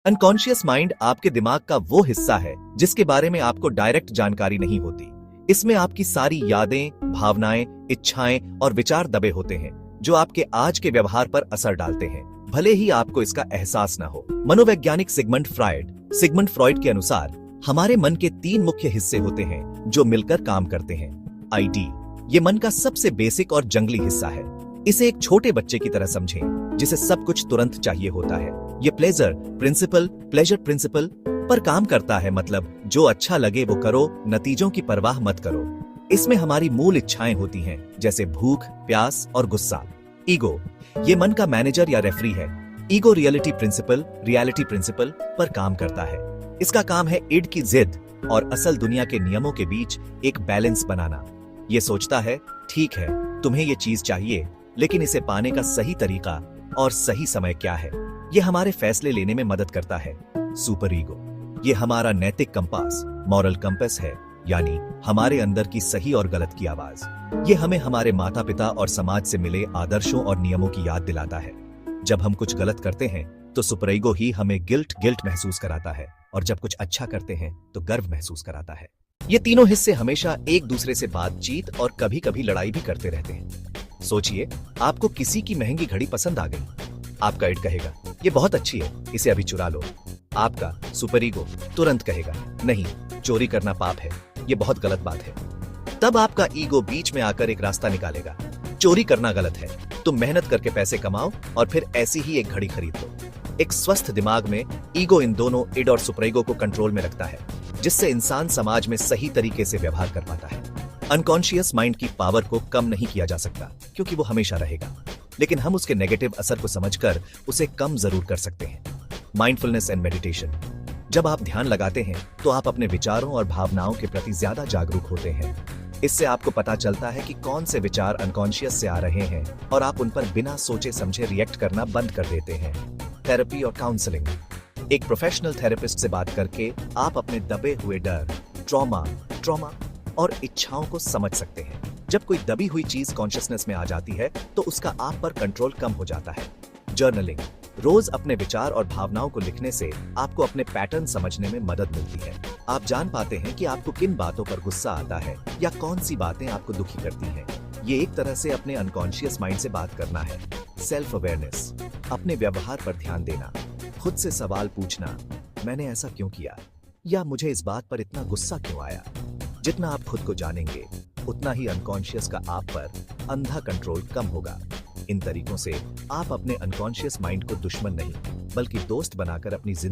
Unconscious mind आपके दिमाग का वो हिस्सा है जिसके बारे में आपको डायरेक्ट जानकारी नहीं होती। इसमें आपकी सारी यादें, भावनाएं, इच्छाएं और विचार दबे होते हैं जो आपके आज के व्यवहार पर असर डालते हैं, भले ही आपको इसका एहसास न हो। मनोवैज्ञानिक सिगमंड फ्रॉइड के अनुसार हमारे मन के 3 मुख्य हिस्से होते हैं जो मिलकर काम करते हैं। आईडी, ये मन का सबसे बेसिक और जंगली हिस्सा है। इसे एक छोटे बच्चे की तरह समझें जिसे सब कुछ तुरंत चाहिए होता है। ये प्लेजर प्रिंसिपल पर काम करता है, मतलब जो अच्छा लगे वो करो, नतीजों की परवाह मत करो। इसमें हमारी मूल इच्छाएं होती हैं, जैसे भूख, प्यास और गुस्सा। ईगो, ये मन का मैनेजर या रेफरी है। ईगो रियलिटी प्रिंसिपल पर काम करता है। इसका काम है ईड की जिद और असल दुनिया के नियमों के बीच एक बैलेंस बनाना। ये सोचता है, ठीक है, तुम्हें ये चीज चाहिए, लेकिन इसे पाने का सही तरीका और सही समय क्या है। ये हमारे फैसले लेने में मदद करता है। सुपर ईगो, ये हमारा नैतिक कंपास, मॉरल कंपास है, यानी हमारे अंदर की सही और गलत की आवाज। ये हमें हमारे माता पिता और समाज से मिले आदर्शों और नियमों की याद दिलाता है। जब हम कुछ गलत करते हैं तो सुपर ईगो ही हमें गिल्ट महसूस कराता है, और जब कुछ अच्छा करते हैं तो गर्व महसूस कराता है। ये तीनों हिस्से हमेशा एक दूसरे से बातचीत और कभी कभी लड़ाई भी करते रहते हैं। सोचिए, आपको किसी की महंगी घड़ी पसंद आ गई। आपका ईड कहेगा, ये बहुत अच्छी है, इसे अभी चुरा लो। आपका सुपर ईगो तुरंत कहेगा, नहीं, चोरी करना पाप है, ये बहुत गलत बात है। तब आपका ईगो बीच में आकर एक रास्ता निकालेगा, चोरी करना गलत है, तुम मेहनत करके पैसे कमाओ और फिर ऐसी ही एक घड़ी खरीद लो। एक स्वस्थ दिमाग में ईगो इन दोनों ईड और सुपर ईगो को कंट्रोल में रखता है, जिससे इंसान समाज में सही तरीके से व्यवहार कर पाता है। अनकॉन्शियस माइंड की पावर को कम नहीं किया जा सकता, क्योंकि वो हमेशा रहेगा, लेकिन हम उसके नेगेटिव असर को समझकर उसे कम जरूर कर सकते हैं। माइंडफुलनेस एंड मेडिटेशन, जब आप ध्यान लगाते हैं तो आप अपने विचारों और भावनाओं के प्रति ज्यादा जागरूक होते हैं। इससे आपको पता चलता है कि कौन से विचार अनकॉन्शियस से आ रहे हैं और आप उन पर बिना सोचे समझे रिएक्ट करना बंद कर देते हैं। थेरेपी और काउंसलिंग, एक प्रोफेशनल थेरेपिस्ट से बात करके आप अपने दबे हुए डर, ट्रॉमा और इच्छाओं को समझ सकते हैं। जब कोई दबी हुई चीज कॉन्शियसनेस में आ जाती है तो उसका आप पर कंट्रोल कम हो जाता है। जर्नलिंग, रोज अपने विचार और भावनाओं को लिखने से आपको अपने पैटर्न समझने में मदद मिलती है। आप जान पाते हैं कि आपको किन बातों पर गुस्सा आता है या कौन सी बातें आपको दुखी करती हैं। ये एक तरह से अपने अनकॉन्शियस माइंड से बात करना है। सेल्फ अवेयरनेस, अपने व्यवहार पर ध्यान देना, खुद से सवाल पूछना, मैंने ऐसा क्यों किया, या मुझे इस बात पर इतना गुस्सा क्यों आया। जितना आप खुद को जानेंगे उतना ही अनकॉन्शियस का आप पर अंधा कंट्रोल कम होगा। इन तरीकों से आप अपने अनकॉन्शियस माइंड को दुश्मन नहीं, बल्कि दोस्त बनाकर अपनी जिंदगी